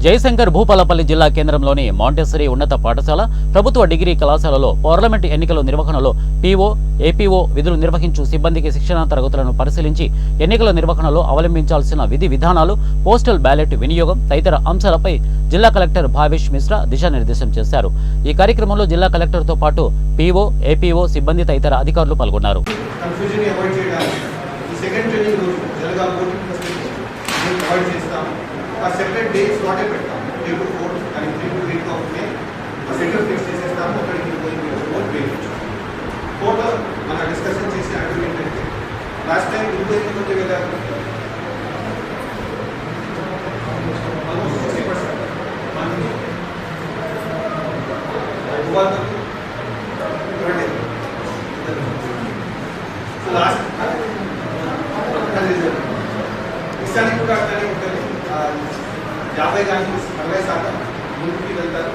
జయశంకర్ భూపాలపల్లి జిల్లా కేంద్రంలోని మాంటెసరీ ఉన్నత పాఠశాల ప్రభుత్వ డిగ్రీ కళాశాలలో పార్లమెంటు ఎన్నికల నిర్వహణలో పీఓ, ఏపీఓ విధులు నిర్వహించు సిబ్బందికి శిక్షణా తరగతులను పరిశీలించి ఎన్నికల నిర్వహణలో అవలంబించాల్సిన విధి విధానాలు, పోస్టల్ బ్యాలెట్ వినియోగం తదితర అంశాలపై జిల్లా కలెక్టర్ భావేష్ మిశ్రా దిశానిర్దేశం చేశారు. ఈ కార్యక్రమంలో జిల్లా కలెక్టర్తో పాటు పీఓ, ఏపీఓ సిబ్బంది తదితర అధికారులు పాల్గొన్నారు. సెపరేట్ డే స్లాటే పెడతాము. 3 to 4 అని 3 to 8 అవుతుంది. ఆ సెంటర్ ఫిక్స్ చేసేస్తాము. అక్కడికి పోయి ఓట్ వేయచ్చు. ఫోటో మనం డిస్కషన్ చేసి అగ్రిమెంట్ అయితే లాస్ట్ టైం ఇంకో కదా ఆల్మోస్ట్ 60% మనకి లాస్ట్ ఇస్తానికి కూడా అట్లానే ఉంటుంది. 50 కానీ 60% ముందుకి వెళ్తారు.